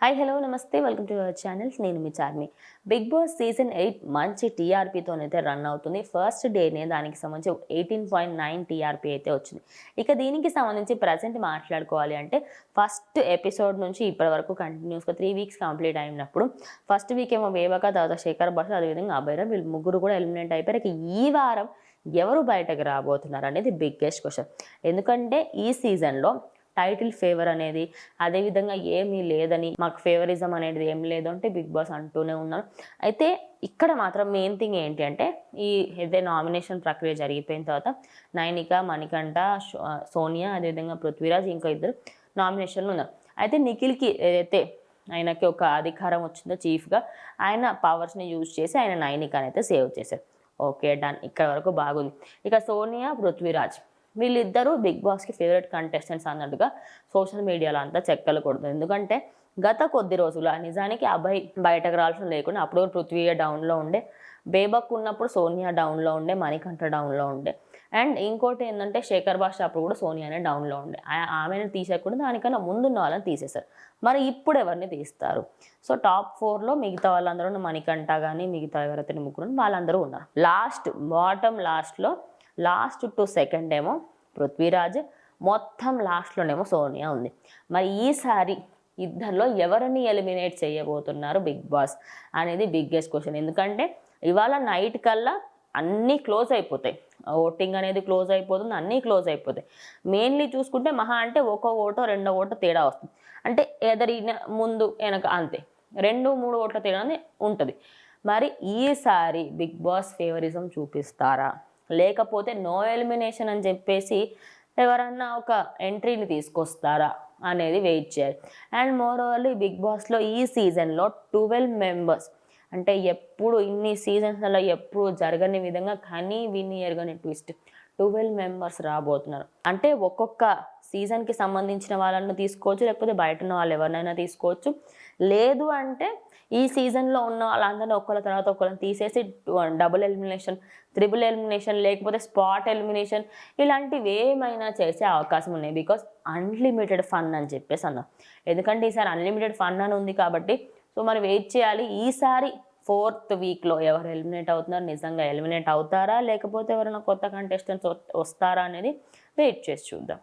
Hi hello నమస్తే welcome to our channels. నేను మీ Charmi. Big boss season 8 మంచి టీఆర్పీతోనైతే రన్ అవుతుంది. ఫస్ట్ డేనే దానికి సంబంధించి 18.9 టీఆర్పీ అయితే వచ్చింది. ఇక దీనికి సంబంధించి ప్రజెంట్ మాట్లాడుకోవాలి అంటే ఫస్ట్ ఎపిసోడ్ నుంచి ఇప్పటి వరకు కంటిన్యూస్గా 3 వీక్స్ కంప్లీట్ అయినప్పుడు ఫస్ట్ వీక్ ఏమో వేవక, తర్వాత శేఖర్ భాష, అదేవిధంగా అభయరామ్, వీళ్ళు ముగ్గురు కూడా ఎలిమినేట్ అయిపోయారు. ఇక ఈ వారం ఎవరు బయటకు రాబోతున్నారు అనేది బిగ్గెస్ట్ క్వశ్చన్. ఎందుకంటే ఈ సీజన్లో టైటిల్ ఫేవర్ అనేది, అదేవిధంగా ఏమీ లేదని, మాకు ఫేవరిజం అనేది ఏం లేదు అంటే బిగ్ బాస్ అంటూనే ఉన్నారు. అయితే ఇక్కడ మాత్రం మెయిన్ థింగ్ ఏంటి అంటే ఈ ఏదైతే నామినేషన్ ప్రక్రియ జరిగిపోయిన తర్వాత నైనిక, మణికంఠ, సోనియా, అదేవిధంగా పృథ్వీరాజ్ ఇంకా ఇద్దరు నామినేషన్లు ఉన్నారు. అయితే నిఖిల్కి ఏదైతే ఆయనకి ఒక అధికారం వచ్చిందో చీఫ్గా, ఆయన పవర్స్ని యూజ్ చేసి ఆయన నైనికని అయితే సేవ్ చేశారు. ఓకే డన్, ఇక్కడ వరకు బాగుంది. ఇక సోనియా, పృథ్వీరాజ్ వీళ్ళిద్దరూ బిగ్ బాస్కి ఫేవరెట్ కంటెస్టెంట్స్ అన్నట్టుగా సోషల్ మీడియాలో అంతా చెక్కలు కొడుతుంది. ఎందుకంటే గత కొద్ది రోజులు నిజానికి అబ్బాయి బయటకు రావాల్సిన లేకుండా అప్పుడు పృథ్వీ డౌన్లో ఉండే, బేబక్ ఉన్నప్పుడు సోనియా డౌన్లో ఉండే, మణికంఠ డౌన్లో ఉండే. అండ్ ఇంకోటి ఏంటంటే శేఖర్ భాష అప్పుడు కూడా సోనియానే డౌన్లో ఉండే. ఆమెను తీసేయకుండా దానికన్నా ముందున్న వాళ్ళని తీసేశారు. మరి ఇప్పుడు ఎవరిని తీస్తారు? సో టాప్ 4లో మిగతా వాళ్ళందరూ మణికంఠ కానీ మిగతా ఎవరైతే ముగ్గురు వాళ్ళందరూ ఉన్నారు. లాస్ట్ టు సెకండ్ ఏమో పృథ్వీరాజ్, మొత్తం లాస్ట్లోనేమో సోనియా ఉంది. మరి ఈసారి ఇద్దరిలో ఎవరిని ఎలిమినేట్ చేయబోతున్నారు బిగ్ బాస్ అనేది బిగ్గెస్ట్ క్వశ్చన్. ఎందుకంటే ఇవాళ నైట్ కల్లా అన్నీ క్లోజ్ అయిపోతాయి, ఓటింగ్ అనేది క్లోజ్ అయిపోతుంది, అన్నీ క్లోజ్ అయిపోతాయి. మెయిన్లీ చూసుకుంటే మహా అంటే ఒక ఓటో రెండో ఓటో తేడా వస్తుంది. అంటే ఎదరి ముందు వెనక అంతే 2-3 ఓట్ల తేడానే ఉంటుంది. మరి ఈసారి బిగ్ బాస్ ఫేవరిజం చూపిస్తారా, లేకపోతే నో ఎలిమినేషన్ అని చెప్పేసి ఎవరన్నా ఒక ఎంట్రీని తీసుకొస్తారా అనేది వెయిట్ చేయాలి. అండ్ మోర్ ఓవర్లీ బిగ్ బాస్లో ఈ సీజన్లో 12 మెంబర్స్, అంటే ఎప్పుడు ఇన్ని సీజన్స్లలో ఎప్పుడు జరగని విధంగా కనీ విని ఎరగని ట్విస్ట్ 12 మెంబర్స్ రాబోతున్నారు. అంటే ఒక్కొక్క సీజన్కి సంబంధించిన వాళ్ళని తీసుకోవచ్చు, లేకపోతే బయట ఉన్న వాళ్ళు ఎవరినైనా తీసుకోవచ్చు. లేదు అంటే ఈ సీజన్లో ఉన్న వాళ్ళందరినీ ఒకళ్ళ తర్వాత ఒకళ్ళని తీసేసి డబుల్ ఎలిమినేషన్, త్రిబుల్ ఎలిమినేషన్, లేకపోతే స్పాట్ ఎలిమినేషన్ ఇలాంటివి ఏమైనా చేసే అవకాశం ఉన్నాయి. బికాస్ అన్లిమిటెడ్ ఫన్ అని చెప్పేసి అన్నాం. ఎందుకంటే ఈసారి అన్లిమిటెడ్ ఫన్ అని ఉంది కాబట్టి సో మరి వెయిట్ చేయాలి. ఈసారి 4th వీక్లో ఎవరు ఎలిమినేట్ అవుతున్నారు, నిజంగా ఎలిమినేట్ అవుతారా లేకపోతే ఎవరైనా కొత్త కంటెస్టెంట్స్ వస్తారా అనేది వెయిట్ చేసి చూద్దాం.